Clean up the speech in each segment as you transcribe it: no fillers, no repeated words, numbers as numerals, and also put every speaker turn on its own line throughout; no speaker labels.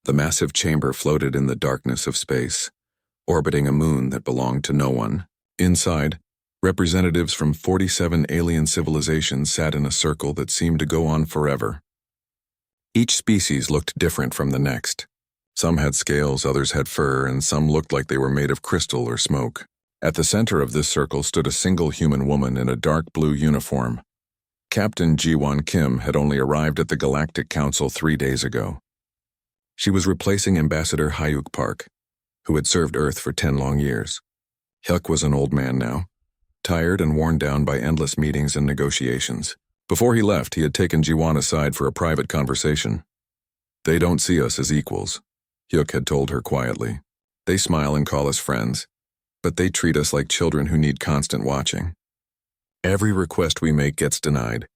The massive chamber floated in the darkness of space, orbiting a moon that belonged to no one. Inside, representatives from 47 alien civilizations sat in a circle that seemed to go on forever. Each species looked different from the next. Some had scales, others had fur, and some looked like they were made of crystal or smoke. At the center of this circle stood a single human woman in a dark blue uniform. Captain Ji-won Kim had only arrived at the Galactic Council 3 days ago. She was replacing Ambassador Hyuk Park, who had served Earth for 10 long years. Hyuk was an old man now, tired and worn down by endless meetings and negotiations. Before he left, he had taken Ji-won aside for a private conversation. "They don't see us as equals," Hyuk had told her quietly. "They smile and call us friends, but they treat us like children who need constant watching. Every request we make gets denied.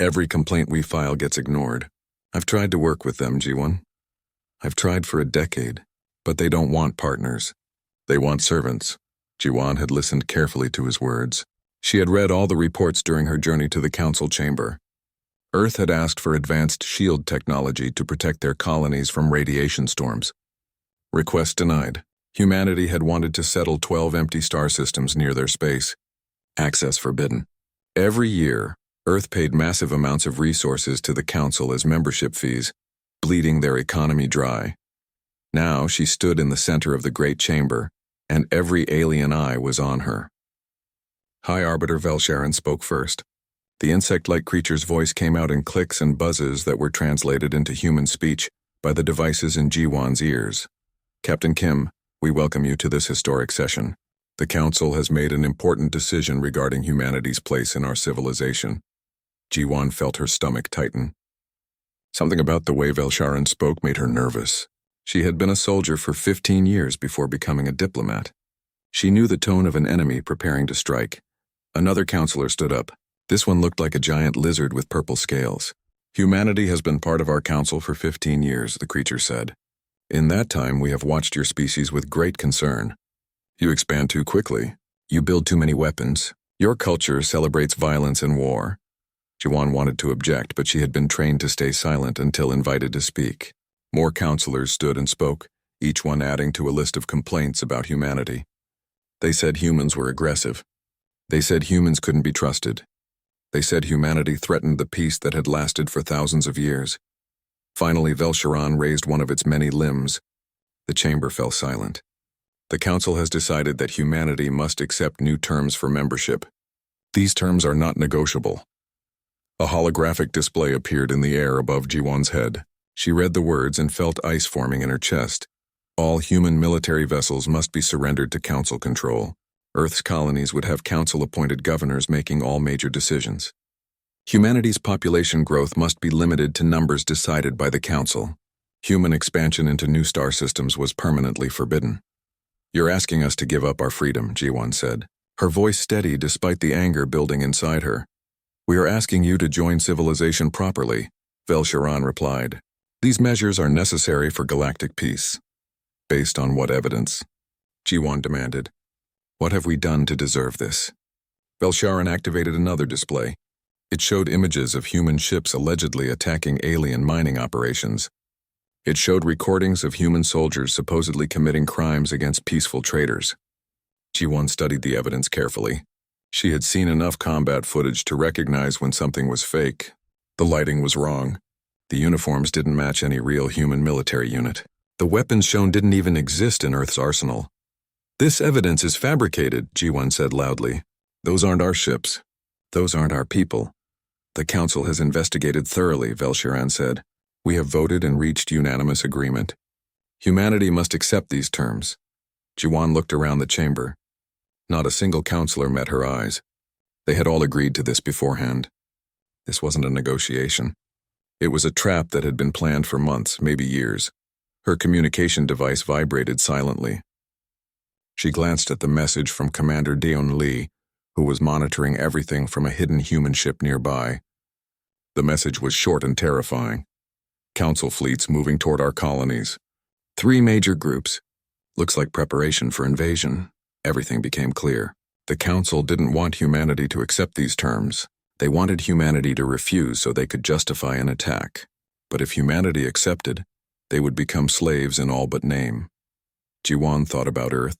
Every complaint we file gets ignored. I've tried to work with them, Ji-won. I've tried for a decade, but they don't want partners. They want servants." Ji-won had listened carefully to his words. She had read all the reports during her journey to the council chamber. Earth had asked for advanced shield technology to protect their colonies from radiation storms. Request denied. Humanity had wanted to settle 12 empty star systems near their space. Access forbidden. Every year, Earth paid massive amounts of resources to the council as membership fees, bleeding their economy dry. Now she stood in the center of the Great Chamber, and every alien eye was on her. High Arbiter Velsharan spoke first. The insect-like creature's voice came out in clicks and buzzes that were translated into human speech by the devices in Ji-won's ears. "Captain Kim, we welcome you to this historic session. The Council has made an important decision regarding humanity's place in our civilization." Ji-won felt her stomach tighten. Something about the way Velsharan spoke made her nervous. She had been a soldier for 15 years before becoming a diplomat. She knew the tone of an enemy preparing to strike. Another counselor stood up. This one looked like a giant lizard with purple scales. "Humanity has been part of our council for 15 years, the creature said. In that time, we have watched your species with great concern. You expand too quickly. You build too many weapons. Your culture celebrates violence and war." Ji-won wanted to object, but she had been trained to stay silent until invited to speak. More counselors stood and spoke, each one adding to a list of complaints about humanity. They said humans were aggressive. They said humans couldn't be trusted. They said humanity threatened the peace that had lasted for thousands of years. Finally, Velsharan raised one of its many limbs. The chamber fell silent. "The council has decided that humanity must accept new terms for membership. These terms are not negotiable." A holographic display appeared in the air above Ji-won's head. She read the words and felt ice forming in her chest. All human military vessels must be surrendered to council control. Earth's colonies would have council-appointed governors making all major decisions. Humanity's population growth must be limited to numbers decided by the council. Human expansion into new star systems was permanently forbidden. "You're asking us to give up our freedom," Ji-won said. Her voice steady despite the anger building inside her. "We are asking you to join civilization properly," Velsharan replied. "These measures are necessary for galactic peace." "Based on what evidence?" Ji-won demanded. "What have we done to deserve this?" Velsharan activated another display. It showed images of human ships allegedly attacking alien mining operations. It showed recordings of human soldiers supposedly committing crimes against peaceful traders. Ji-won studied the evidence carefully. She had seen enough combat footage to recognize when something was fake. The lighting was wrong. The uniforms didn't match any real human military unit. The weapons shown didn't even exist in Earth's arsenal. "This evidence is fabricated," Ji-won said loudly. "Those aren't our ships. Those aren't our people. The council has investigated thoroughly," Velsharan said. "We have voted and reached unanimous agreement. Humanity must accept these terms." Ji-won looked around the chamber. Not a single counselor met her eyes. They had all agreed to this beforehand. This wasn't a negotiation. It was a trap that had been planned for months, maybe years. Her communication device vibrated silently. She glanced at the message from Commander Daeon Lee, who was monitoring everything from a hidden human ship nearby. The message was short and terrifying. "Council fleets moving toward our colonies. 3 major groups. Looks like preparation for invasion." Everything became clear. The Council didn't want humanity to accept these terms. They wanted humanity to refuse so they could justify an attack. But if humanity accepted, They would become slaves in all but name. Jiwan thought about Earth.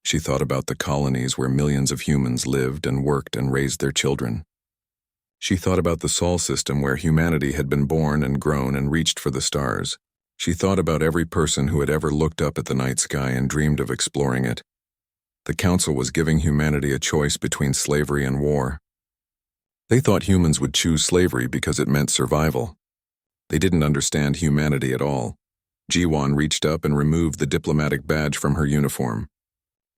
She thought about the colonies where millions of humans lived and worked and raised their children. She thought about the Sol system where humanity had been born and grown and reached for the stars. She thought about every person who had ever looked up at the night sky and dreamed of exploring it. The Council was giving humanity a choice between slavery and war. They thought humans would choose slavery because it meant survival. They didn't understand humanity at all. Jiwan reached up and removed the diplomatic badge from her uniform.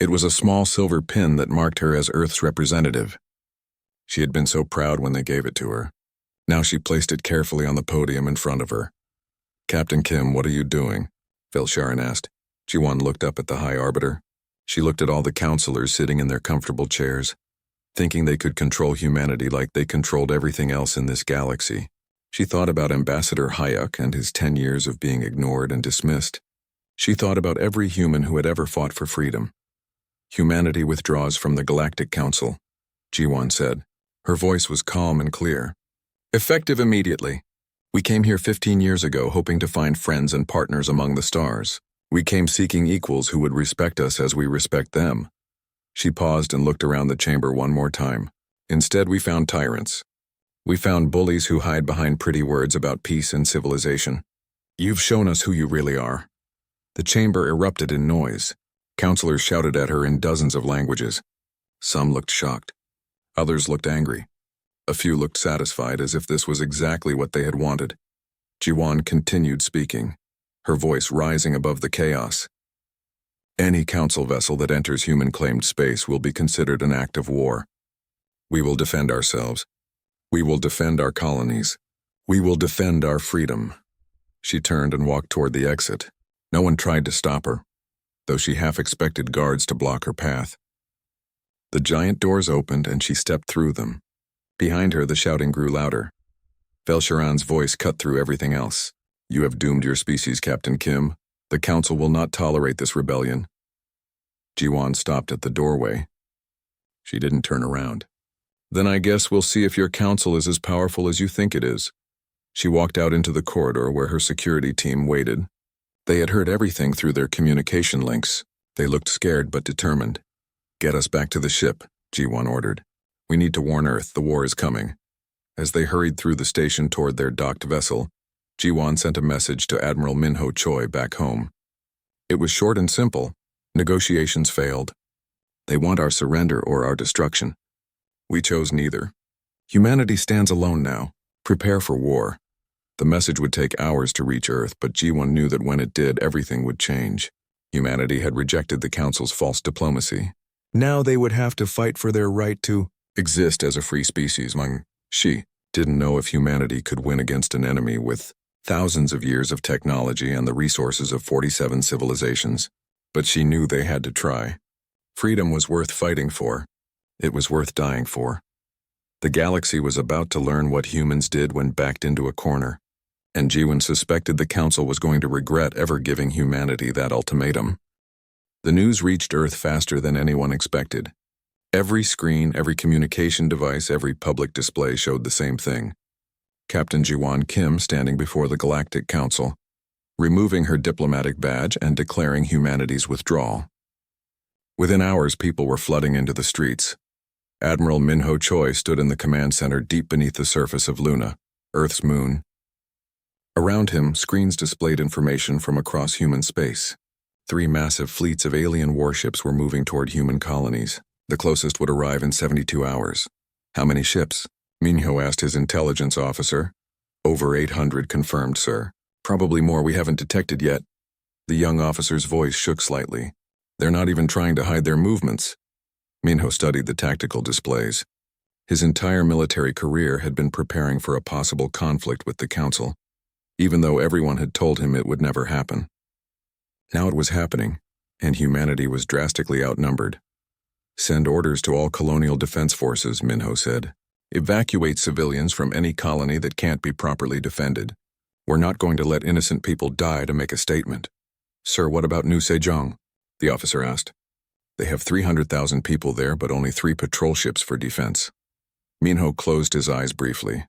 It was a small silver pin that marked her as Earth's representative. She had been so proud when they gave it to her. Now she placed it carefully on the podium in front of her. "Captain Kim, what are you doing?" Velsharan asked. Jiwan looked up at the High Arbiter. She looked at all the counselors sitting in their comfortable chairs, thinking they could control humanity like they controlled everything else in this galaxy. She thought about Ambassador Hayek and his 10 years of being ignored and dismissed. She thought about every human who had ever fought for freedom. "Humanity withdraws from the Galactic Council," Jiwan said. Her voice was calm and clear. "Effective immediately. We came here 15 years ago hoping to find friends and partners among the stars. We came seeking equals who would respect us as we respect them." She paused and looked around the chamber one more time. "Instead, we found tyrants. We found bullies who hide behind pretty words about peace and civilization. You've shown us who you really are." The chamber erupted in noise. Counselors shouted at her in dozens of languages. Some looked shocked. Others looked angry. A few looked satisfied, as if this was exactly what they had wanted. Jiwan continued speaking, her voice rising above the chaos. "Any council vessel that enters human-claimed space will be considered an act of war. We will defend ourselves. We will defend our colonies. We will defend our freedom." She turned and walked toward the exit. No one tried to stop her, though she half expected guards to block her path. The giant doors opened and she stepped through them. Behind her, the shouting grew louder. Velsharan's voice cut through everything else. "You have doomed your species, Captain Kim. The Council will not tolerate this rebellion." Jiwan stopped at the doorway. She didn't turn around. "Then I guess we'll see if your council is as powerful as you think it is." She walked out into the corridor where her security team waited. They had heard everything through their communication links. They looked scared but determined. "Get us back to the ship," Jiwan ordered. "We need to warn Earth, the war is coming." As they hurried through the station toward their docked vessel, Jiwan sent a message to Admiral Minho Choi back home. It was short and simple. Negotiations failed. They want our surrender or our destruction. We chose neither. Humanity stands alone now. Prepare for war. The message would take hours to reach Earth, but Jiwan knew that when it did, everything would change. Humanity had rejected the Council's false diplomacy. Now they would have to fight for their right to exist as a free species. She didn't know if humanity could win against an enemy with thousands of years of technology and the resources of 47 civilizations, but she knew they had to try. Freedom was worth fighting for. It was worth dying for. The galaxy was about to learn what humans did when backed into a corner, and Jiwan suspected the Council was going to regret ever giving humanity that ultimatum. The news reached Earth faster than anyone expected. Every screen, every communication device, every public display showed the same thing. Captain Jiwan Kim standing before the Galactic Council, removing her diplomatic badge and declaring humanity's withdrawal. Within hours, people were flooding into the streets. Admiral Minho Choi stood in the command center deep beneath the surface of Luna, Earth's moon. Around him, screens displayed information from across human space. 3 massive fleets of alien warships were moving toward human colonies. The closest would arrive in 72 hours. "How many ships?" Minho asked his intelligence officer. "Over 800 confirmed, sir. Probably more we haven't detected yet." The young officer's voice shook slightly. "They're not even trying to hide their movements." Minho studied the tactical displays. His entire military career had been preparing for a possible conflict with the Council, even though everyone had told him it would never happen. Now it was happening, and humanity was drastically outnumbered. "Send orders to all colonial defense forces," Minho said. "Evacuate civilians from any colony that can't be properly defended. We're not going to let innocent people die to make a statement." "Sir, what about New Sejong?" the officer asked. "They have 300,000 people there, but only 3 patrol ships for defense." Minho closed his eyes briefly.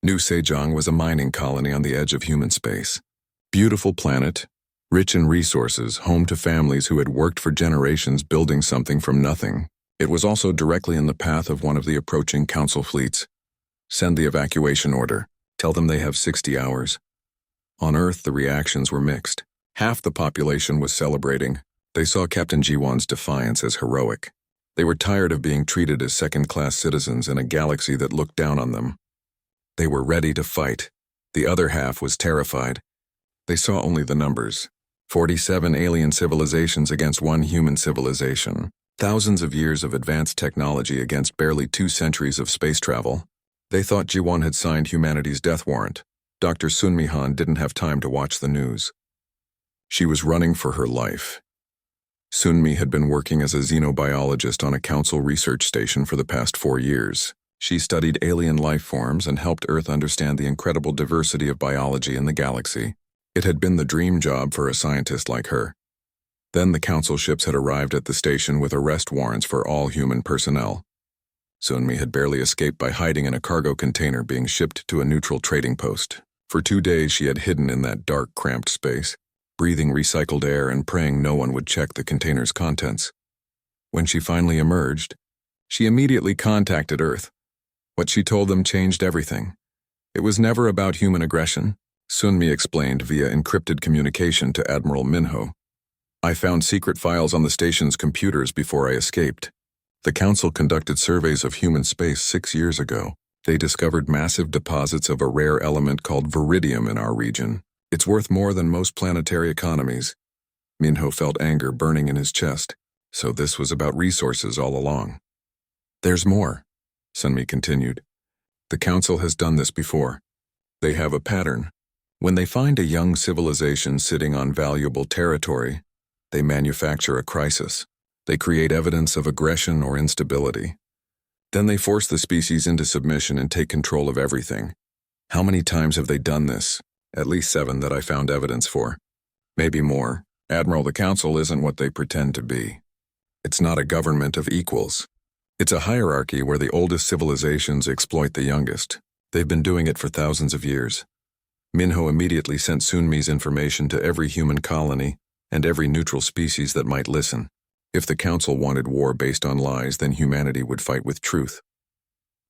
New Sejong was a mining colony on the edge of human space. Beautiful planet, rich in resources, home to families who had worked for generations building something from nothing. It was also directly in the path of one of the approaching council fleets. Send the evacuation order. Tell them they have 60 hours. On Earth, the reactions were mixed. Half the population was celebrating. They saw Captain Jiwan's defiance as heroic. They were tired of being treated as second-class citizens in a galaxy that looked down on them. They were ready to fight. The other half was terrified. They saw only the numbers. 47 alien civilizations against one human civilization. Thousands of years of advanced technology against barely 2 centuries of space travel. They thought Jiwan had signed humanity's death warrant. Dr. Sunmi Han didn't have time to watch the news. She was running for her life. Sunmi had been working as a xenobiologist on a council research station for the past 4 years. She studied alien life forms and helped Earth understand the incredible diversity of biology in the galaxy. It had been the dream job for a scientist like her. Then the council ships had arrived at the station with arrest warrants for all human personnel. Sunmi had barely escaped by hiding in a cargo container being shipped to a neutral trading post. For 2 days she had hidden in that dark, cramped space, breathing recycled air and praying no one would check the container's contents. When she finally emerged, she immediately contacted Earth. What she told them changed everything. It was never about human aggression, Sunmi explained via encrypted communication to Admiral Minho. I found secret files on the station's computers before I escaped. The Council conducted surveys of human space 6 years ago. They discovered massive deposits of a rare element called viridium in our region. It's worth more than most planetary economies. Minho felt anger burning in his chest. So this was about resources all along. There's more, Sunmi continued. The Council has done this before. They have a pattern. When they find a young civilization sitting on valuable territory, they manufacture a crisis. They create evidence of aggression or instability. Then they force the species into submission and take control of everything. How many times have they done this? At least 7 that I found evidence for. Maybe more. Admiral, the Council isn't what they pretend to be. It's not a government of equals. It's a hierarchy where the oldest civilizations exploit the youngest. They've been doing it for thousands of years. Minho immediately sent Sunmi's information to every human colony and every neutral species that might listen. If the Council wanted war based on lies, then humanity would fight with truth.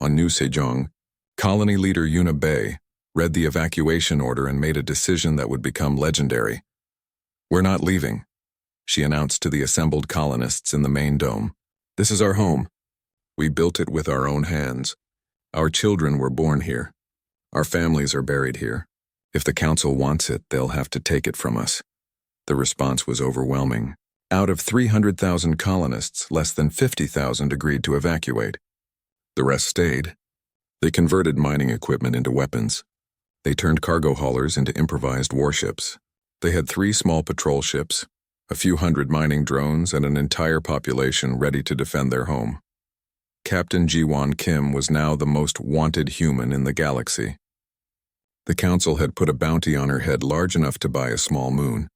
On New Sejong, colony leader Yuna Bay read the evacuation order and made a decision that would become legendary. We're not leaving, she announced to the assembled colonists in the main dome. This is our home. We built it with our own hands. Our children were born here. Our families are buried here. If the Council wants it, they'll have to take it from us. The response was overwhelming. Out of 300,000 colonists, less than 50,000 agreed to evacuate. The rest stayed. They converted mining equipment into weapons. They turned cargo haulers into improvised warships. They had 3 small patrol ships, a few hundred mining drones, and an entire population ready to defend their home. Captain Jiwan Kim was now the most wanted human in the galaxy. The Council had put a bounty on her head large enough to buy a small moon.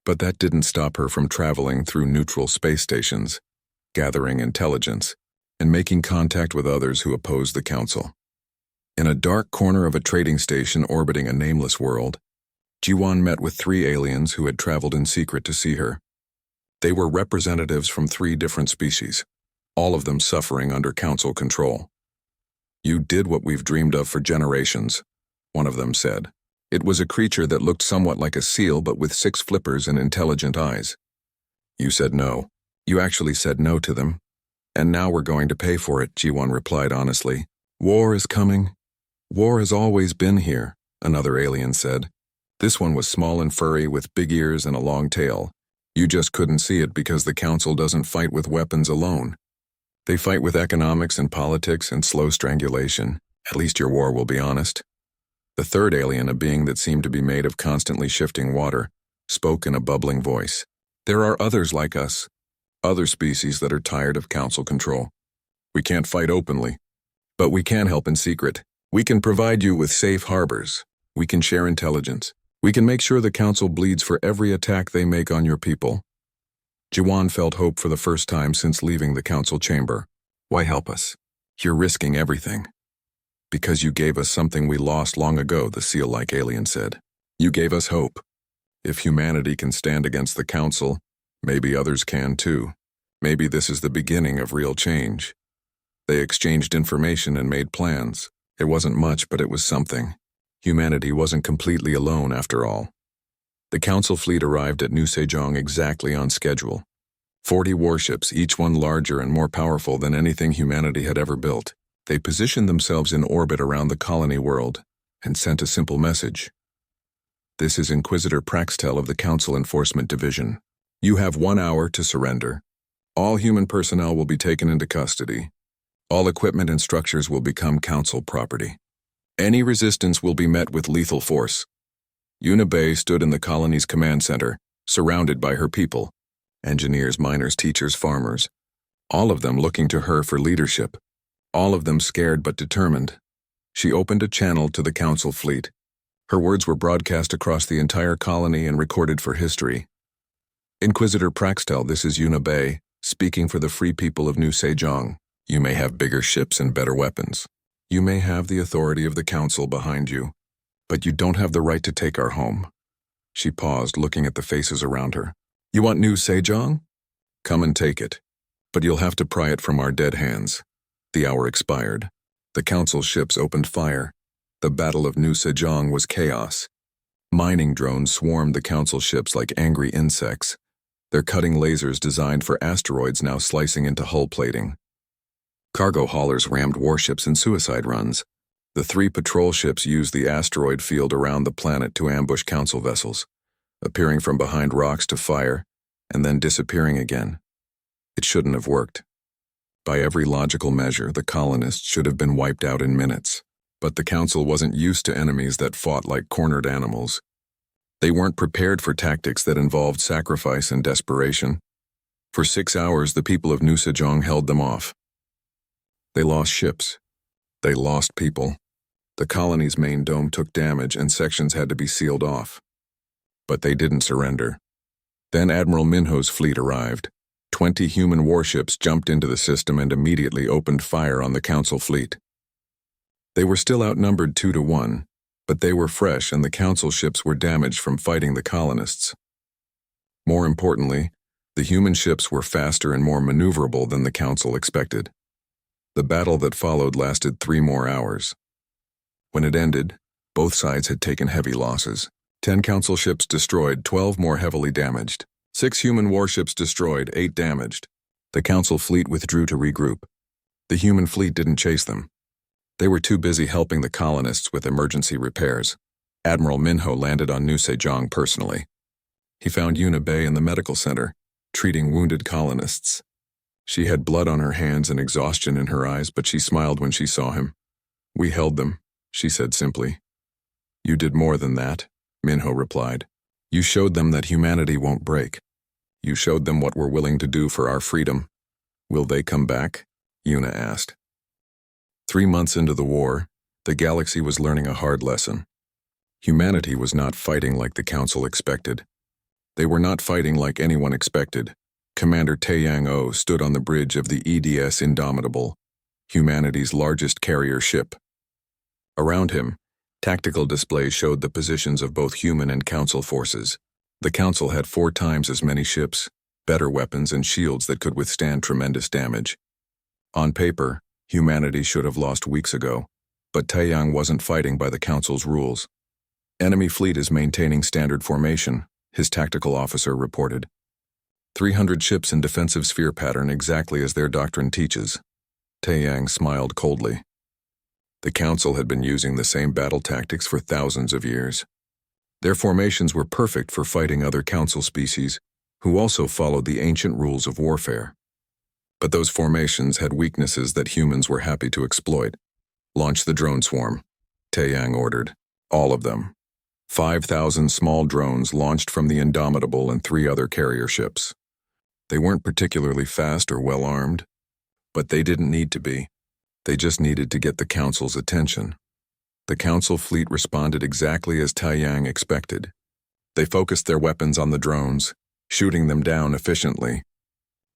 But that didn't stop her from traveling through neutral space stations, gathering intelligence, and making contact with others who opposed the Council. In a dark corner of a trading station orbiting a nameless world, Jiwan met with 3 aliens who had traveled in secret to see her. They were representatives from 3 different species, all of them suffering under Council control. You did what we've dreamed of for generations, one of them said. It was a creature that looked somewhat like a seal but with 6 flippers and intelligent eyes. You said no. You actually said no to them. And now we're going to pay for it, Jiwan replied honestly. War is coming. War has always been here, another alien said. This one was small and furry with big ears and a long tail. You just couldn't see it because the Council doesn't fight with weapons alone. They fight with economics and politics and slow strangulation. At least your war will be honest. The third alien, a being that seemed to be made of constantly shifting water, spoke in a bubbling voice. There are others like us, other species that are tired of Council control. We can't fight openly, but we can help in secret. We can provide you with safe harbors. We can share intelligence. We can make sure the Council bleeds for every attack they make on your people. Jiwan felt hope for the first time since leaving the Council chamber. Why help us? You're risking everything. Because you gave us something we lost long ago, the seal-like alien said. You gave us hope. If humanity can stand against the Council, maybe others can too. Maybe this is the beginning of real change. They exchanged information and made plans. It wasn't much, but it was something. Humanity wasn't completely alone after all. The Council fleet arrived at New Sejong exactly on schedule. 40 warships, each one larger and more powerful than anything humanity had ever built. They positioned themselves in orbit around the colony world and sent a simple message. This is Inquisitor Praxtel of the Council Enforcement Division. You have 1 hour to surrender. All human personnel will be taken into custody. All equipment and structures will become Council property. Any resistance will be met with lethal force. Yuna Bay stood in the colony's command center, surrounded by her people. Engineers, miners, teachers, farmers. All of them looking to her for leadership. All of them scared but determined. She opened a channel to the Council fleet. Her words were broadcast across the entire colony and recorded for history. Inquisitor Praxtel, this is Yuna Bay, speaking for the free people of New Sejong. You may have bigger ships and better weapons. You may have the authority of the Council behind you, but you don't have the right to take our home. She paused, looking at the faces around her. You want New Sejong? Come and take it. But you'll have to pry it from our dead hands. The hour expired. The Council ships opened fire. The Battle of New Sejong was chaos. Mining drones swarmed the Council ships like angry insects, their cutting lasers designed for asteroids now slicing into hull plating. Cargo haulers rammed warships in suicide runs. The 3 patrol ships used the asteroid field around the planet to ambush Council vessels, appearing from behind rocks to fire, and then disappearing again. It shouldn't have worked. By every logical measure, the colonists should have been wiped out in minutes. But the Council wasn't used to enemies that fought like cornered animals. They weren't prepared for tactics that involved sacrifice and desperation. For 6 hours, the people of New Sejong held them off. They lost ships. They lost people. The colony's main dome took damage and sections had to be sealed off. But they didn't surrender. Then Admiral Minho's fleet arrived. 20 human warships jumped into the system and immediately opened fire on the Council fleet. They were still outnumbered 2-1, but they were fresh and the Council ships were damaged from fighting the colonists. More importantly, the human ships were faster and more maneuverable than the Council expected. The battle that followed lasted 3 more hours. When it ended, both sides had taken heavy losses. 10 Council ships destroyed, 12 more heavily damaged. 6 human warships destroyed, 8 damaged. The Council fleet withdrew to regroup. The human fleet didn't chase them. They were too busy helping the colonists with emergency repairs. Admiral Minho landed on New Sejong personally. He found Yuna Bay in the medical center, treating wounded colonists. She had blood on her hands and exhaustion in her eyes, but she smiled when she saw him. We held them, she said simply. You did more than that, Minho replied. You showed them that humanity won't break. You showed them what we're willing to do for our freedom. Will they come back? Yuna asked. 3 months into the war, the galaxy was learning a hard lesson. Humanity was not fighting like the Council expected. They were not fighting like anyone expected. Commander Taeyang-O stood on the bridge of the EDS Indomitable, humanity's largest carrier ship. Around him, tactical displays showed the positions of both human and Council forces. The Council had 4 times as many ships, better weapons and shields that could withstand tremendous damage. On paper, humanity should have lost weeks ago, but Taeyang wasn't fighting by the Council's rules. Enemy fleet is maintaining standard formation, his tactical officer reported. 300 ships in defensive sphere pattern exactly as their doctrine teaches. Taeyang smiled coldly. The Council had been using the same battle tactics for thousands of years. Their formations were perfect for fighting other Council species, who also followed the ancient rules of warfare. But those formations had weaknesses that humans were happy to exploit. Launch the drone swarm, Taeyang ordered. All of them. 5,000 small drones launched from the Indomitable and 3 other carrier ships. They weren't particularly fast or well-armed, but they didn't need to be. They just needed to get the Council's attention. The Council fleet responded exactly as Taeyang expected. They focused their weapons on the drones, shooting them down efficiently.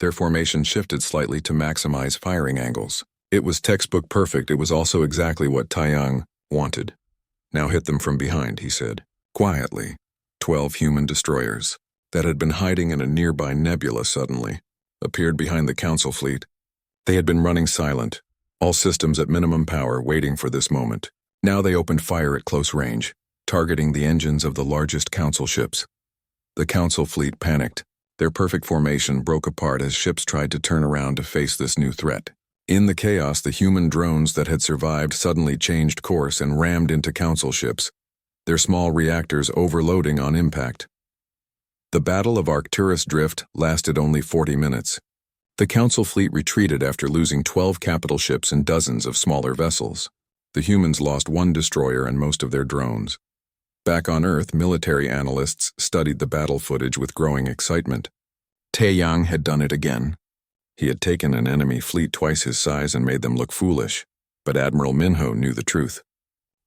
Their formation shifted slightly to maximize firing angles. It was textbook perfect. It was also exactly what Taeyang wanted. Now hit them from behind, he said. Quietly, 12 human destroyers that had been hiding in a nearby nebula suddenly appeared behind the Council fleet. They had been running silent, all systems at minimum power, waiting for this moment. Now they opened fire at close range, targeting the engines of the largest Council ships. The Council fleet panicked. Their perfect formation broke apart as ships tried to turn around to face this new threat. In the chaos, the human drones that had survived suddenly changed course and rammed into Council ships, their small reactors overloading on impact. The Battle of Arcturus Drift lasted only 40 minutes. The Council fleet retreated after losing 12 capital ships and dozens of smaller vessels. The humans lost one destroyer and most of their drones. Back on Earth, military analysts studied the battle footage with growing excitement. Taeyang had done it again. He had taken an enemy fleet twice his size and made them look foolish, but Admiral Minho knew the truth.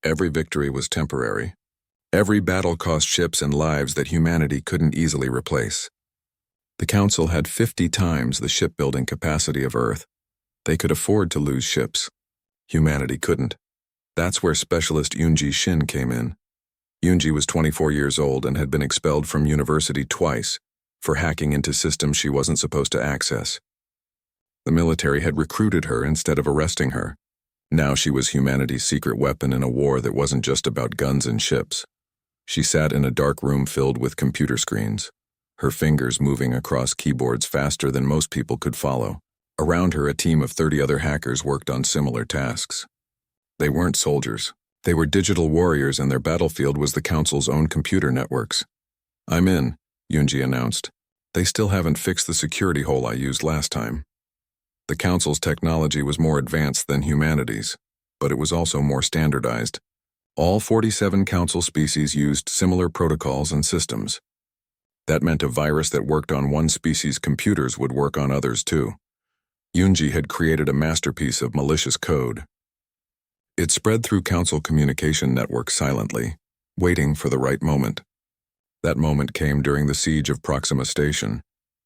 Every victory was temporary. Every battle cost ships and lives that humanity couldn't easily replace. The Council had 50 times the shipbuilding capacity of Earth. They could afford to lose ships. Humanity couldn't. That's where specialist Yoonji Shin came in. Yoonji was 24 years old and had been expelled from university twice for hacking into systems she wasn't supposed to access. The military had recruited her instead of arresting her. Now she was humanity's secret weapon in a war that wasn't just about guns and ships. She sat in a dark room filled with computer screens, her fingers moving across keyboards faster than most people could follow. Around her, a team of 30 other hackers worked on similar tasks. They weren't soldiers. They were digital warriors, and their battlefield was the Council's own computer networks. "I'm in," Yoonji announced. "They still haven't fixed the security hole I used last time." The Council's technology was more advanced than humanity's, but it was also more standardized. All 47 Council species used similar protocols and systems. That meant a virus that worked on one species' computers would work on others too. Yoonji had created a masterpiece of malicious code. It spread through Council communication networks silently, waiting for the right moment. That moment came during the siege of Proxima Station.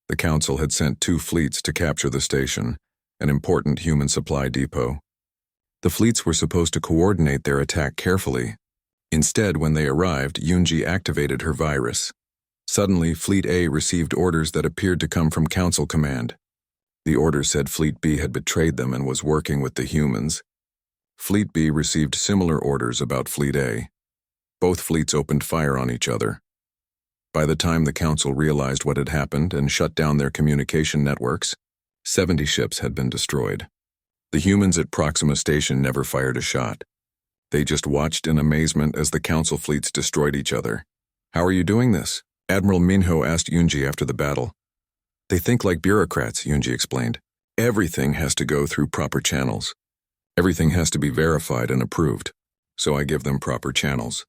The Council had sent 2 fleets to capture the station, an important human supply depot. The fleets were supposed to coordinate their attack carefully. Instead, when they arrived, Yoonji activated her virus. Suddenly, Fleet A received orders that appeared to come from Council Command. The orders said Fleet B had betrayed them and was working with the humans. Fleet B received similar orders about Fleet A. Both fleets opened fire on each other. By the time the Council realized what had happened and shut down their communication networks, 70 ships had been destroyed. The humans at Proxima Station never fired a shot. They just watched in amazement as the Council fleets destroyed each other. "How are you doing this?" Admiral Minho asked Yoonji after the battle. "They think like bureaucrats," Yoonji explained. "Everything has to go through proper channels. Everything has to be verified and approved. So I give them proper channels.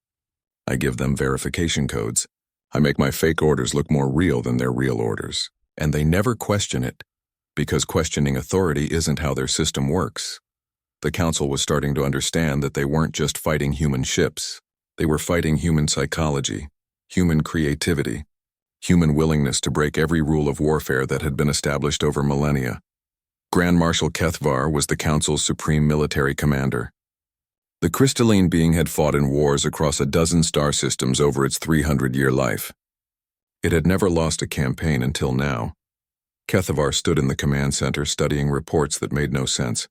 I give them verification codes. I make my fake orders look more real than their real orders. And they never question it, because questioning authority isn't how their system works." The Council was starting to understand that they weren't just fighting human ships. They were fighting human psychology, human creativity, human willingness to break every rule of warfare that had been established over millennia. Grand Marshal Kethvar was the Council's supreme military commander. The crystalline being had fought in wars across a dozen star systems over its 300-year life. It had never lost a campaign until now. Kethvar stood in the command center studying reports that made no sense.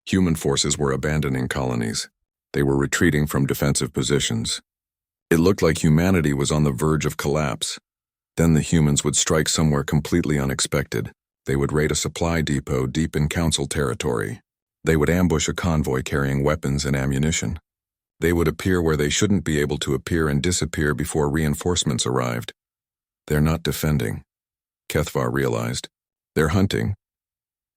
Human forces were abandoning colonies. They were retreating from defensive positions. It looked like humanity was on the verge of collapse. Then the humans would strike somewhere completely unexpected. They would raid a supply depot deep in Council territory. They would ambush a convoy carrying weapons and ammunition. They would appear where they shouldn't be able to appear and disappear before reinforcements arrived. They're not defending, Kethvar realized. They're hunting.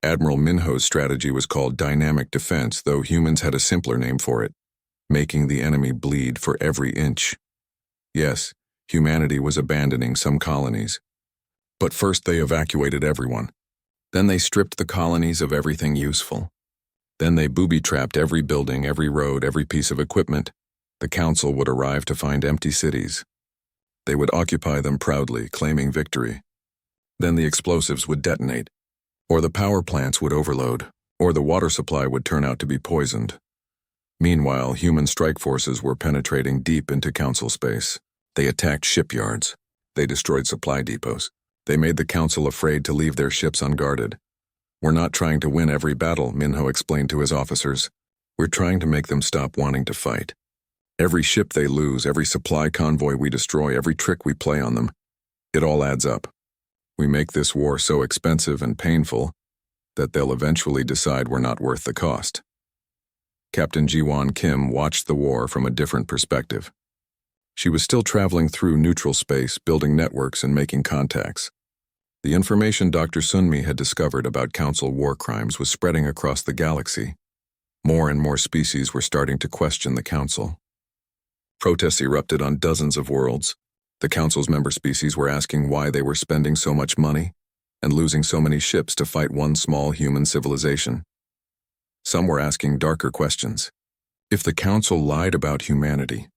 Admiral Minho's strategy was called dynamic defense, though humans had a simpler name for it, making the enemy bleed for every inch. Yes, humanity was abandoning some colonies. But first they evacuated everyone. Then they stripped the colonies of everything useful. Then they booby-trapped every building, every road, every piece of equipment. The Council would arrive to find empty cities. They would occupy them proudly, claiming victory. Then the explosives would detonate, or the power plants would overload, or the water supply would turn out to be poisoned. Meanwhile, human strike forces were penetrating deep into Council space. They attacked shipyards. They destroyed supply depots. They made the council afraid to leave their ships unguarded. We're not trying to win every battle, Minho explained to his officers. We're trying to make them stop wanting to fight. Every ship they lose, every supply convoy we destroy, every trick we play on them, it all adds up. We make this war so expensive and painful that they'll eventually decide we're not worth the cost. Captain Jiwon Kim watched the war from a different perspective. She was still traveling through neutral space, building networks and making contacts. The information Dr. Sunmi had discovered about Council war crimes was spreading across the galaxy. More and more species were starting to question the Council. Protests erupted on dozens of worlds. The Council's member species were asking why they were spending so much money and losing so many ships to fight one small human civilization. Some were asking darker questions. If the Council lied about humanity,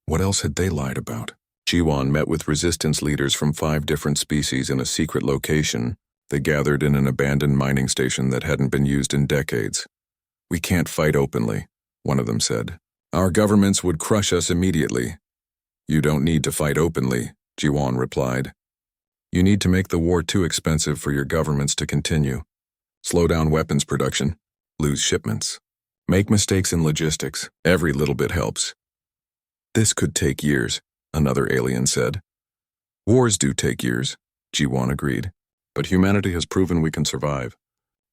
what else had they lied about? Jiwon met with resistance leaders from 5 different species in a secret location. They gathered in an abandoned mining station that hadn't been used in decades. We can't fight openly, one of them said. Our governments would crush us immediately. You don't need to fight openly, Jiwon replied. You need to make the war too expensive for your governments to continue. Slow down weapons production. Lose shipments. Make mistakes in logistics. Every little bit helps. This could take years, another alien said. Wars do take years, Jiwon agreed. But humanity has proven we can survive.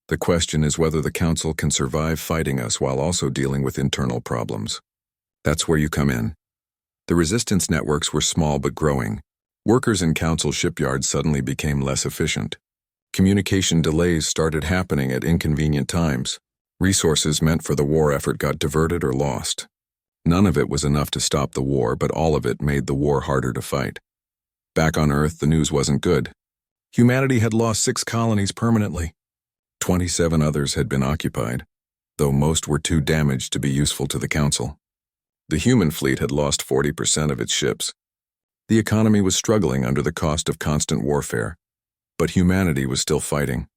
The question is whether the Council can survive fighting us while also dealing with internal problems. That's where you come in. The resistance networks were small but growing. Workers in Council shipyards suddenly became less efficient. Communication delays started happening at inconvenient times. Resources meant for the war effort got diverted or lost. None of it was enough to stop the war, but all of it made the war harder to fight. Back on Earth, the news wasn't good. Humanity had lost 6 colonies permanently. 27 others had been occupied, though most were too damaged to be useful to the Council. The human fleet had lost 40% of its ships. The economy was struggling under the cost of constant warfare, but humanity was still fighting.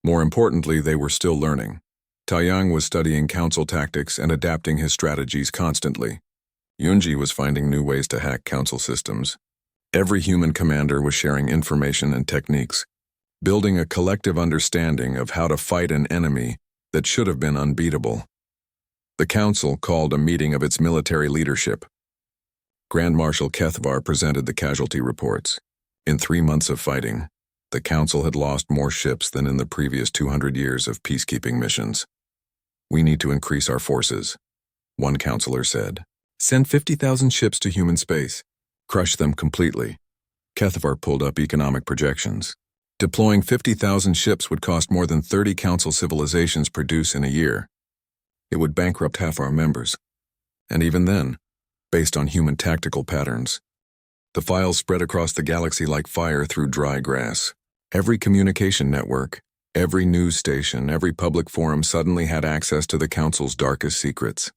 More importantly, they were still learning. Taiyang was studying Council tactics and adapting his strategies constantly. Yunji was finding new ways to hack Council systems. Every human commander was sharing information and techniques, building a collective understanding of how to fight an enemy that should have been unbeatable. The Council called a meeting of its military leadership. Grand Marshal Kethvar presented the casualty reports. In 3 months of fighting, the Council had lost more ships than in the previous 200 years of peacekeeping missions. We need to increase our forces, one counselor said. Send 50,000 ships to human space. Crush them completely. Kethvar pulled up economic projections. Deploying 50,000 ships would cost more than 30 Council civilizations produce in a year. It would bankrupt half our members. And even then, based on human tactical patterns, the files spread across the galaxy like fire through dry grass. Every communication network, every news station, every public forum suddenly had access to the Council's darkest secrets.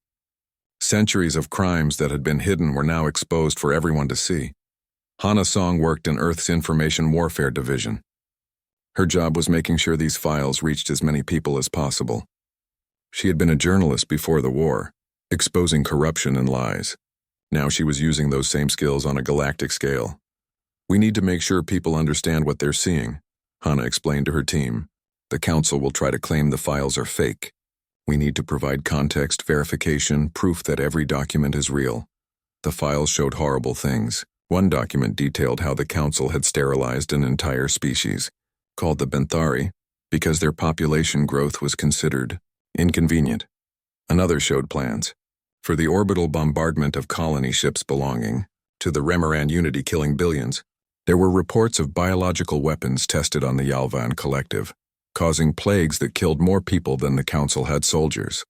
Centuries of crimes that had been hidden were now exposed for everyone to see. Hana Song worked in Earth's Information Warfare Division. Her job was making sure these files reached as many people as possible. She had been a journalist before the war, exposing corruption and lies. Now she was using those same skills on a galactic scale. We need to make sure people understand what they're seeing, Hana explained to her team. The Council will try to claim the files are fake. We need to provide context, verification, proof that every document is real. The files showed horrible things. One document detailed how the Council had sterilized an entire species, called the Benthari, because their population growth was considered inconvenient. Another showed plans for the orbital bombardment of colony ships belonging to the Remoran Unity killing billions. There were reports of biological weapons tested on the Yalvan Collective, causing plagues that killed more people than the Council had soldiers.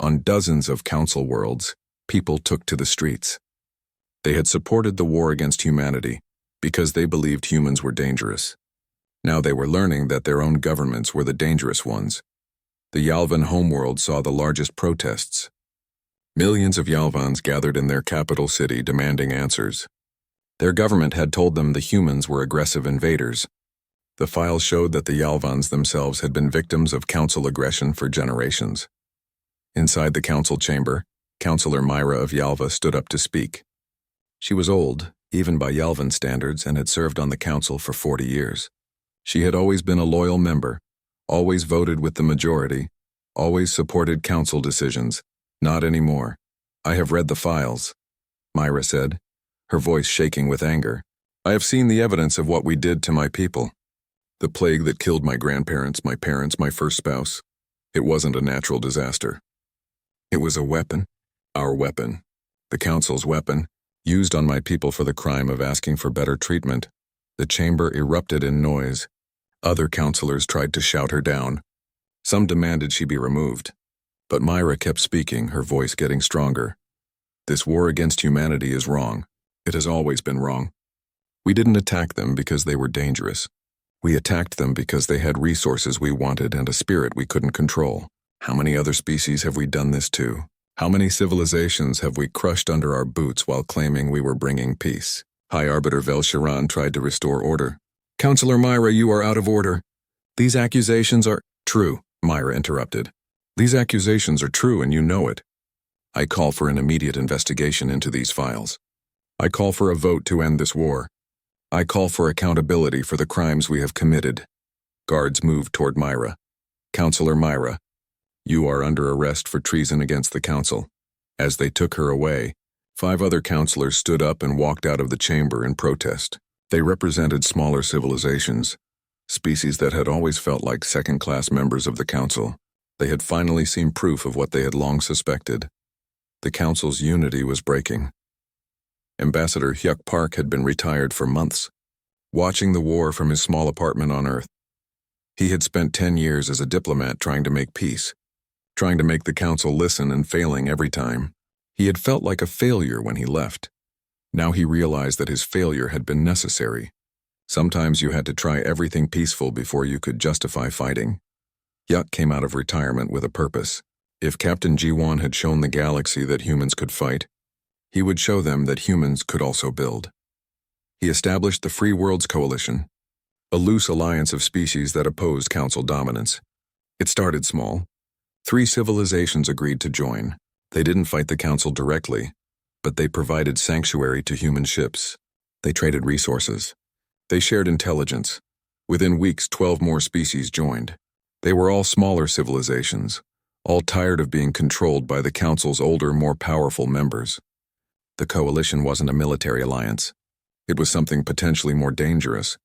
On dozens of Council worlds, people took to the streets. They had supported the war against humanity because they believed humans were dangerous. Now they were learning that their own governments were the dangerous ones. The Yalvan homeworld saw the largest protests. Millions of Yalvans gathered in their capital city demanding answers. Their government had told them the humans were aggressive invaders. The files showed that the Yalvans themselves had been victims of Council aggression for generations. Inside the Council chamber, Councillor Myra of Yalva stood up to speak. She was old, even by Yelvan standards, and had served on the council for 40 years. She had always been a loyal member, always voted with the majority, always supported council decisions. Not anymore. I have read the files, Myra said, her voice shaking with anger. I have seen the evidence of what we did to my people. The plague that killed my grandparents, my parents, my first spouse. It wasn't a natural disaster. It was a weapon, our weapon, the council's weapon, used on my people for the crime of asking for better treatment. The chamber erupted in noise. Other councilors tried to shout her down. Some demanded she be removed. But Myra kept speaking, her voice getting stronger. This war against humanity is wrong. It has always been wrong. We didn't attack them because they were dangerous. We attacked them because they had resources we wanted and a spirit we couldn't control. How many other species have we done this to? How many civilizations have we crushed under our boots while claiming we were bringing peace? High Arbiter Vel-Sharan tried to restore order. Counselor Myra, you are out of order. These accusations are true, Myra interrupted. These accusations are true and you know it. I call for an immediate investigation into these files. I call for a vote to end this war. I call for accountability for the crimes we have committed. Guards moved toward Myra. Counselor Myra, you are under arrest for treason against the council. As they took her away, 5 other counselors stood up and walked out of the chamber in protest. They represented smaller civilizations, species that had always felt like second-class members of the council. They had finally seen proof of what they had long suspected. The council's unity was breaking. Ambassador Hyuk Park had been retired for months, watching the war from his small apartment on Earth. He had spent 10 years as a diplomat trying to make peace, trying to make the council listen and failing every time. He had felt like a failure when he left. Now he realized that his failure had been necessary. Sometimes you had to try everything peaceful before you could justify fighting. Hyuk came out of retirement with a purpose. If Captain Ji-won had shown the galaxy that humans could fight, he would show them that humans could also build. He established the Free Worlds Coalition, a loose alliance of species that opposed council dominance. It started small. 3 civilizations agreed to join. They didn't fight the council directly, but they provided sanctuary to human ships. They traded resources. They shared intelligence. Within weeks, 12 more species joined. They were all smaller civilizations, all tired of being controlled by the council's older, more powerful members. The coalition wasn't a military alliance. It was something potentially more dangerous.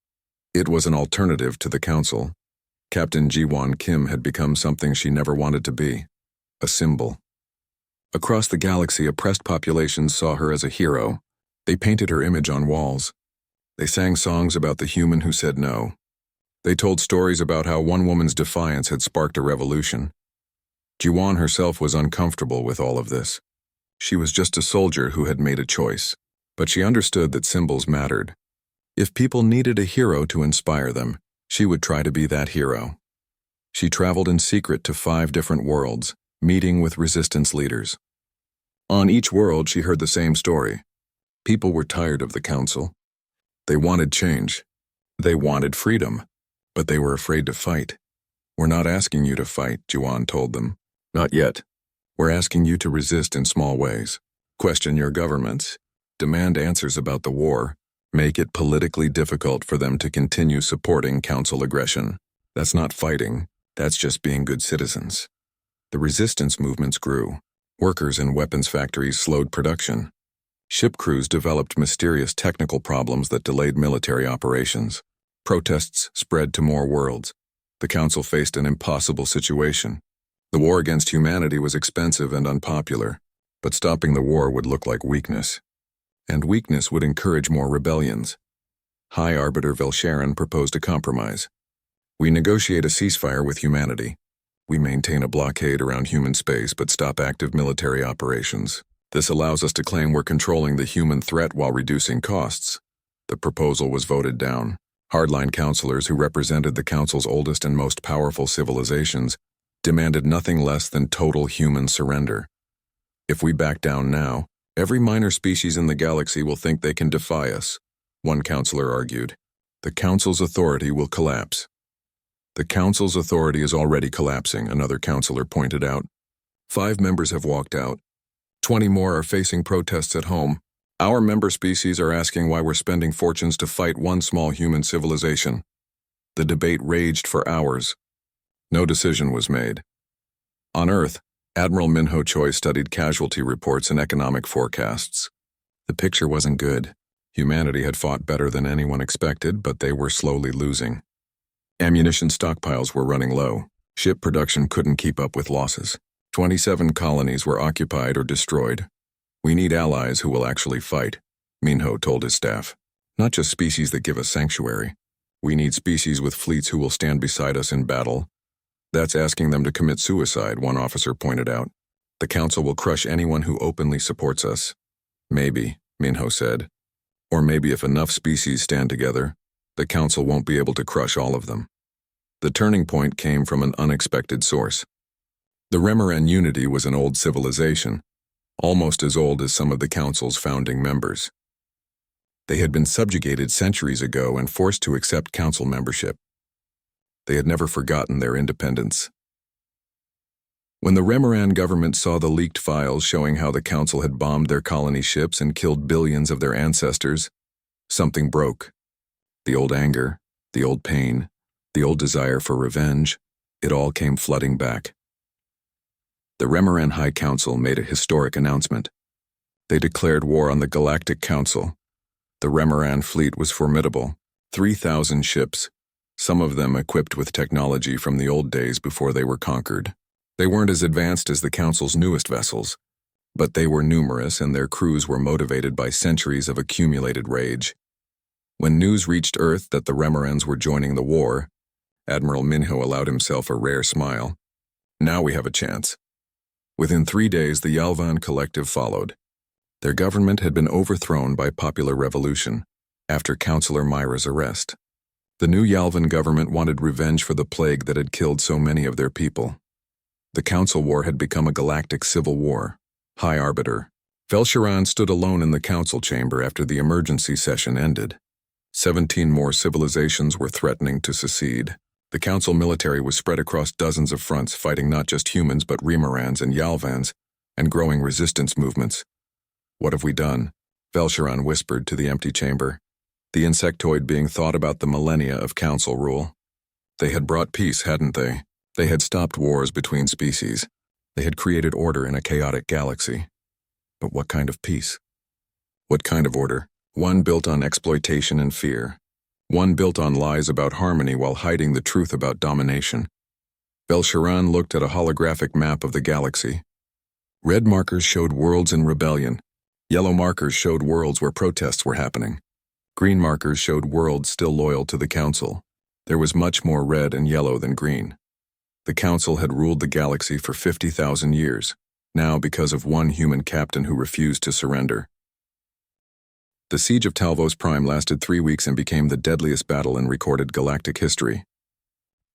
It was an alternative to the council. Captain Ji-won Kim had become something she never wanted to be, a symbol. Across the galaxy, oppressed populations saw her as a hero. They painted her image on walls. They sang songs about the human who said no. They told stories about how one woman's defiance had sparked a revolution. Ji-won herself was uncomfortable with all of this. She was just a soldier who had made a choice, but she understood that symbols mattered. If people needed a hero to inspire them, she would try to be that hero. She traveled in secret to 5 different worlds, meeting with resistance leaders. On each world, she heard the same story. People were tired of the council. They wanted change. They wanted freedom, but they were afraid to fight. We're not asking you to fight, Ji-won told them. Not yet. We're asking you to resist in small ways. Question your governments. Demand answers about the war. Make it politically difficult for them to continue supporting council aggression. That's not fighting. That's just being good citizens. The resistance movements grew. Workers in weapons factories slowed production. Ship crews developed mysterious technical problems that delayed military operations. Protests spread to more worlds. The council faced an impossible situation. The war against humanity was expensive and unpopular, but stopping the war would look like weakness. And weakness would encourage more rebellions. High Arbiter Vel-Sharan proposed a compromise. We negotiate a ceasefire with humanity. We maintain a blockade around human space but stop active military operations. This allows us to claim we're controlling the human threat while reducing costs. The proposal was voted down. Hardline counselors who represented the council's oldest and most powerful civilizations demanded nothing less than total human surrender. If we back down now, every minor species in the galaxy will think they can defy us, one counselor argued. The council's authority will collapse. The council's authority is already collapsing, another counselor pointed out. 5 members have walked out. 20 more are facing protests at home. Our member species are asking why we're spending fortunes to fight one small human civilization. The debate raged for hours. No decision was made. On Earth, Admiral Minho Choi studied casualty reports and economic forecasts. The picture wasn't good. Humanity had fought better than anyone expected, but they were slowly losing. Ammunition stockpiles were running low. Ship production couldn't keep up with losses. 27 colonies were occupied or destroyed. We need allies who will actually fight, Minho told his staff. Not just species that give us sanctuary. We need species with fleets who will stand beside us in battle. That's asking them to commit suicide, one officer pointed out. The Council will crush anyone who openly supports us. Maybe, Minho said. Or maybe if enough species stand together, the Council won't be able to crush all of them. The turning point came from an unexpected source. The Remoran Unity was an old civilization, almost as old as some of the Council's founding members. They had been subjugated centuries ago and forced to accept Council membership. They had never forgotten their independence. When the Remoran government saw the leaked files showing how the Council had bombed their colony ships and killed billions of their ancestors, something broke. The old anger, the old pain, the old desire for revenge, it all came flooding back. The Remoran High Council made a historic announcement. They declared war on the Galactic Council. The Remoran fleet was formidable, 3,000 ships, some of them equipped with technology from the old days before they were conquered. They weren't as advanced as the Council's newest vessels, but they were numerous and their crews were motivated by centuries of accumulated rage. When news reached Earth that the Remorans were joining the war, Admiral Minho allowed himself a rare smile. Now we have a chance. Within 3 days, the Yalvan Collective followed. Their government had been overthrown by popular revolution after Councillor Myra's arrest. The new Yalvan government wanted revenge for the plague that had killed so many of their people. The Council War had become a galactic civil war. High Arbiter Velsharan stood alone in the Council chamber after the emergency session ended. 17 more civilizations were threatening to secede. The Council military was spread across dozens of fronts, fighting not just humans but Remorans and Yalvans, and growing resistance movements. What have we done? Velsharan whispered to the empty chamber, the insectoid being thought about the millennia of Council rule. They had brought peace, hadn't they? They had stopped wars between species. They had created order in a chaotic galaxy. But what kind of peace? What kind of order? One built on exploitation and fear. One built on lies about harmony while hiding the truth about domination. Velsharan looked at a holographic map of the galaxy. Red markers showed worlds in rebellion. Yellow markers showed worlds where protests were happening. Green markers showed worlds still loyal to the Council. There was much more red and yellow than green. The Council had ruled the galaxy for 50,000 years, now because of one human captain who refused to surrender. The siege of Talvos Prime lasted 3 weeks and became the deadliest battle in recorded galactic history.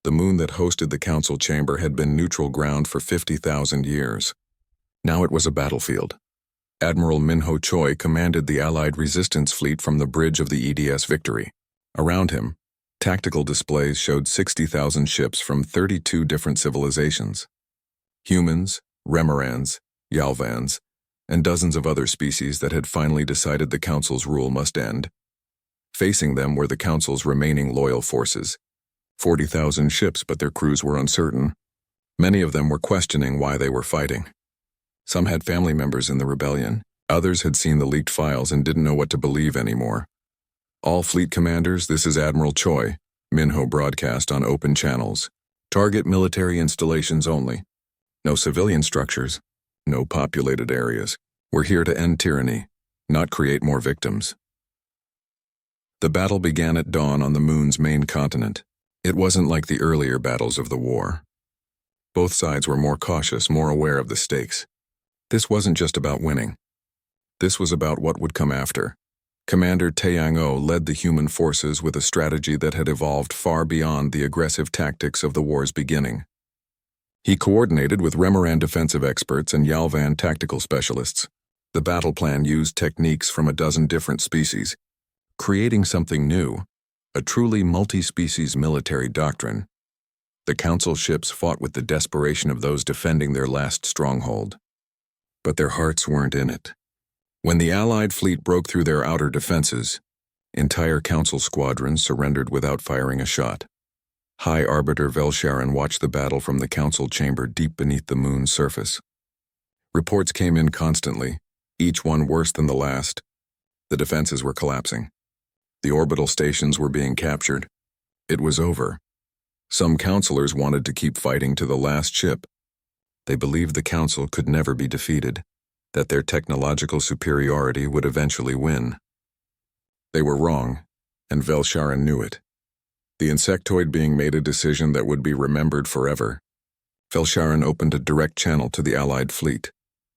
The moon that hosted the Council chamber had been neutral ground for 50,000 years. Now it was a battlefield. Admiral Minho Choi commanded the Allied resistance fleet from the bridge of the EDS Victory. Around him, tactical displays showed 60,000 ships from 32 different civilizations. Humans, Remorans, Yalvans, and dozens of other species that had finally decided the Council's rule must end. Facing them were the Council's remaining loyal forces. 40,000 ships, but their crews were uncertain. Many of them were questioning why they were fighting. Some had family members in the rebellion. Others had seen the leaked files and didn't know what to believe anymore. All fleet commanders, this is Admiral Choi, Minho broadcast on open channels. Target military installations only. No civilian structures. No populated areas. We're here to end tyranny, not create more victims. The battle began at dawn on the moon's main continent. It wasn't like the earlier battles of the war. Both sides were more cautious, more aware of the stakes. This wasn't just about winning. This was about what would come after. Commander Taeyang-o led the human forces with a strategy that had evolved far beyond the aggressive tactics of the war's beginning. He coordinated with Remoran defensive experts and Yalvan tactical specialists. The battle plan used techniques from a dozen different species, creating something new, a truly multi-species military doctrine. The Council ships fought with the desperation of those defending their last stronghold. But their hearts weren't in it. When the Allied fleet broke through their outer defenses, entire Council squadrons surrendered without firing a shot. High Arbiter Velsharan watched the battle from the Council chamber deep beneath the moon's surface. Reports came in constantly, each one worse than the last. The defenses were collapsing. The orbital stations were being captured. It was over. Some councilors wanted to keep fighting to the last ship. They believed the Council could never be defeated, that their technological superiority would eventually win. They were wrong, and Velsharan knew it. The insectoid being made a decision that would be remembered forever. Velsharan opened a direct channel to the Allied fleet.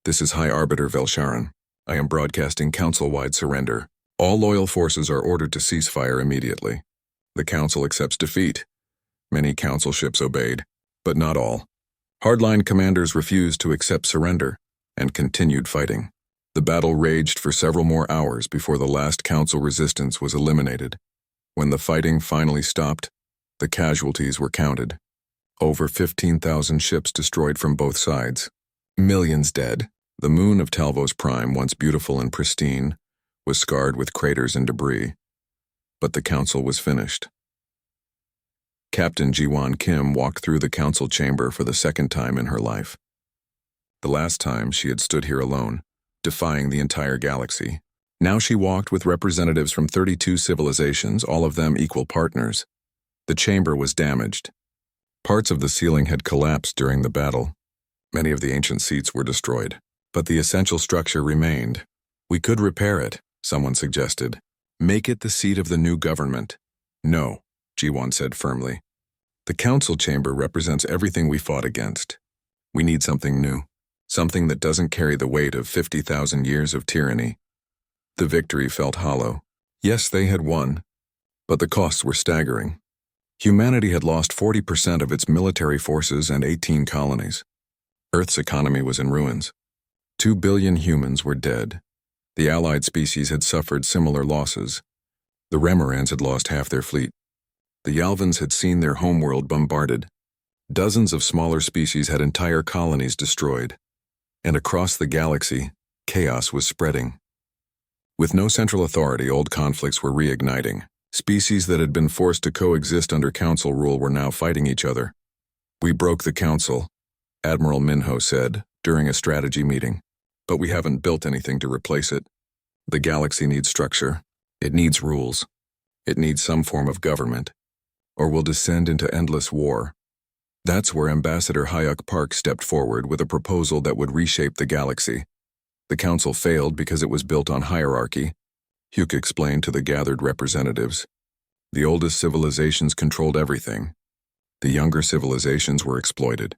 "This is High Arbiter Velsharan. I am broadcasting Council-wide surrender. All loyal forces are ordered to cease fire immediately. The Council accepts defeat." Many Council ships obeyed, but not all. Hardline commanders refused to accept surrender and continued fighting. The battle raged for several more hours before the last Council resistance was eliminated. When the fighting finally stopped, the casualties were counted. Over 15,000 ships destroyed from both sides. Millions dead. The moon of Talvos Prime, once beautiful and pristine, was scarred with craters and debris. But the Council was finished. Captain Jiwon Kim walked through the Council chamber for the second time in her life. The last time she had stood here alone, defying the entire galaxy. Now she walked with representatives from 32 civilizations, all of them equal partners. The chamber was damaged. Parts of the ceiling had collapsed during the battle. Many of the ancient seats were destroyed, but the essential structure remained. "We could repair it," someone suggested. "Make it the seat of the new government." "No," Jiwon said firmly. "The Council chamber represents everything we fought against. We need something new, something that doesn't carry the weight of 50,000 years of tyranny." The victory felt hollow. Yes, they had won, but the costs were staggering. Humanity had lost 40% of its military forces and 18 colonies. Earth's economy was in ruins. 2 billion humans were dead. The allied species had suffered similar losses. The Remorans had lost half their fleet. The Yalvins had seen their homeworld bombarded. Dozens of smaller species had entire colonies destroyed. And across the galaxy, chaos was spreading. With no central authority, old conflicts were reigniting. Species that had been forced to coexist under Council rule were now fighting each other. "We broke the Council," Admiral Minho said during a strategy meeting. "But we haven't built anything to replace it. The galaxy needs structure. It needs rules. It needs some form of government, or we'll descend into endless war." That's where Ambassador Hyuk Park stepped forward with a proposal that would reshape the galaxy. The Council failed because it was built on hierarchy, Hyuk explained to the gathered representatives. The oldest civilizations controlled everything. The younger civilizations were exploited.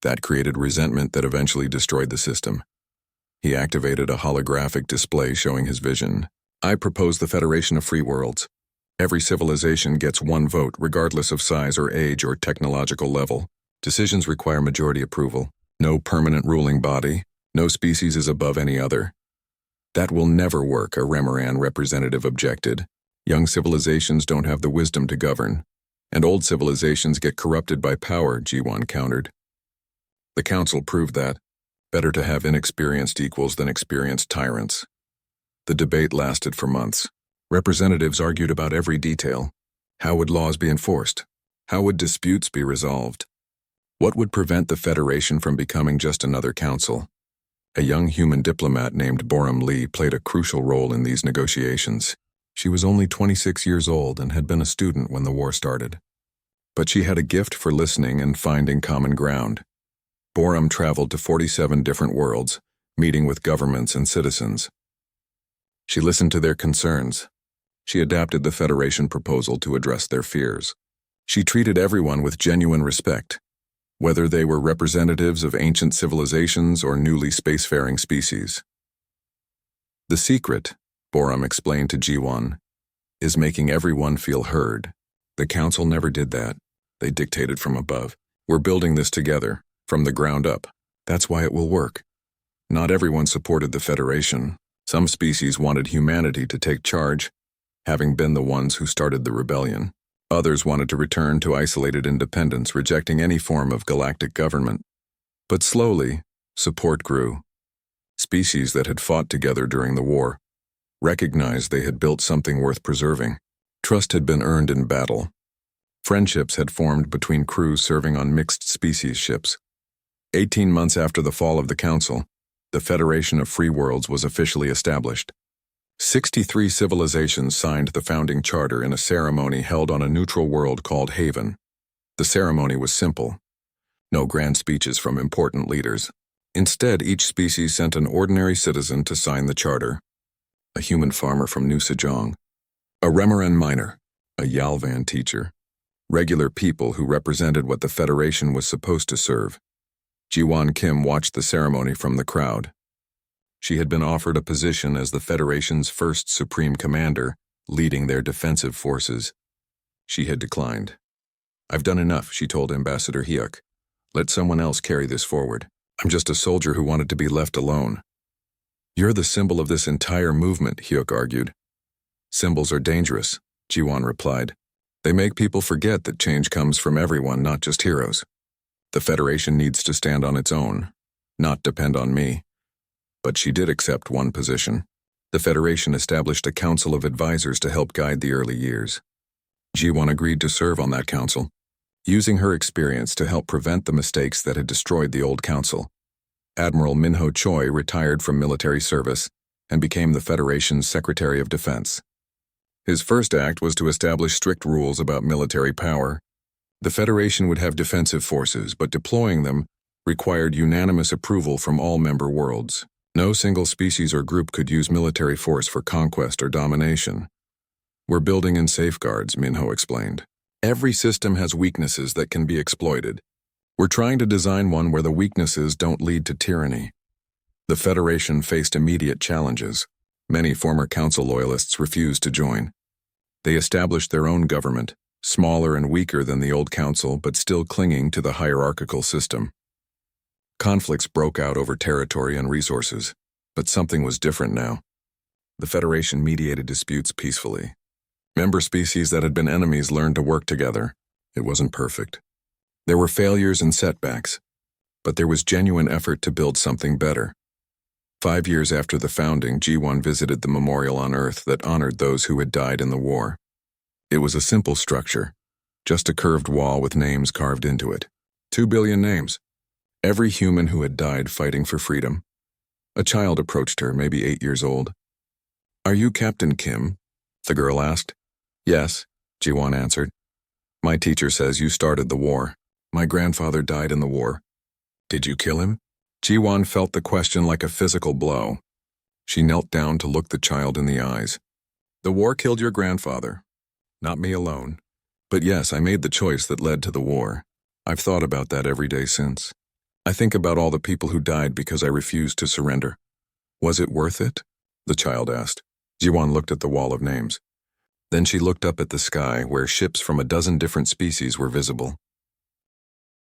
That created resentment that eventually destroyed the system. He activated a holographic display showing his vision. "I propose the Federation of Free Worlds. Every civilization gets one vote, regardless of size or age or technological level. Decisions require majority approval. No permanent ruling body. No species is above any other." "That will never work," a Remoran representative objected. "Young civilizations don't have the wisdom to govern, and old civilizations get corrupted by power," Jiwon countered. The Council proved that. Better to have inexperienced equals than experienced tyrants. The debate lasted for months. Representatives argued about every detail. How would laws be enforced? How would disputes be resolved? What would prevent the Federation from becoming just another council? A young human diplomat named Boram Lee played a crucial role in these negotiations. She was only 26 years old and had been a student when the war started. But she had a gift for listening and finding common ground. Boram traveled to 47 different worlds, meeting with governments and citizens. She listened to their concerns. She adapted the Federation proposal to address their fears. She treated everyone with genuine respect, whether they were representatives of ancient civilizations or newly spacefaring species. "The secret," Boram explained to Jiwon, "is making everyone feel heard. The Council never did that. They dictated from above. We're building this together, from the ground up. That's why it will work." Not everyone supported the Federation. Some species wanted humanity to take charge, having been the ones who started the rebellion. Others wanted to return to isolated independence, rejecting any form of galactic government. But slowly, support grew. Species that had fought together during the war recognized they had built something worth preserving. Trust had been earned in battle. Friendships had formed between crews serving on mixed-species ships. 18 months after the fall of the Council, the Federation of Free Worlds was officially established. 63 civilizations signed the founding charter in a ceremony held on a neutral world called Haven. The ceremony was simple. No grand speeches from important leaders. Instead, each species sent an ordinary citizen to sign the charter. A human farmer from New Sejong, a Remoran miner, a Yalvan teacher, regular people who represented what the Federation was supposed to serve. Jiwon Kim watched the ceremony from the crowd. She had been offered a position as the Federation's first Supreme Commander, leading their defensive forces. She had declined. "I've done enough," she told Ambassador Hyuk. "Let someone else carry this forward. I'm just a soldier who wanted to be left alone." "You're the symbol of this entire movement," Hyuk argued. "Symbols are dangerous," Jiwon replied. "They make people forget that change comes from everyone, not just heroes. The Federation needs to stand on its own, not depend on me." But she did accept one position. The Federation established a council of advisors to help guide the early years. Jiwon agreed to serve on that council, using her experience to help prevent the mistakes that had destroyed the old council. Admiral Minho Choi retired from military service and became the Federation's Secretary of Defense. His first act was to establish strict rules about military power. The Federation would have defensive forces, but deploying them required unanimous approval from all member worlds. No single species or group could use military force for conquest or domination. "We're building in safeguards," Minho explained. "Every system has weaknesses that can be exploited. We're trying to design one where the weaknesses don't lead to tyranny." The Federation faced immediate challenges. Many former Council loyalists refused to join. They established their own government, smaller and weaker than the old Council, but still clinging to the hierarchical system. Conflicts broke out over territory and resources, but something was different now. The Federation mediated disputes peacefully. Member species that had been enemies learned to work together. It wasn't perfect. There were failures and setbacks, but there was genuine effort to build something better. 5 years after the founding, Jiwon visited the memorial on Earth that honored those who had died in the war. It was a simple structure, just a curved wall with names carved into it. 2 billion names. Every human who had died fighting for freedom. A child approached her, maybe 8 years old. "Are you Captain Kim?" the girl asked. "Yes," Jiwon answered. "My teacher says you started the war. My grandfather died in the war." "Did you kill him?" Jiwon felt the question like a physical blow. She knelt down to look the child in the eyes. "The war killed your grandfather. Not me alone. But yes, I made the choice that led to the war. I've thought about that every day since. I think about all the people who died because I refused to surrender. Was it worth it?" the child asked. Jiwon looked at the wall of names. Then she looked up at the sky, where ships from a dozen different species were visible.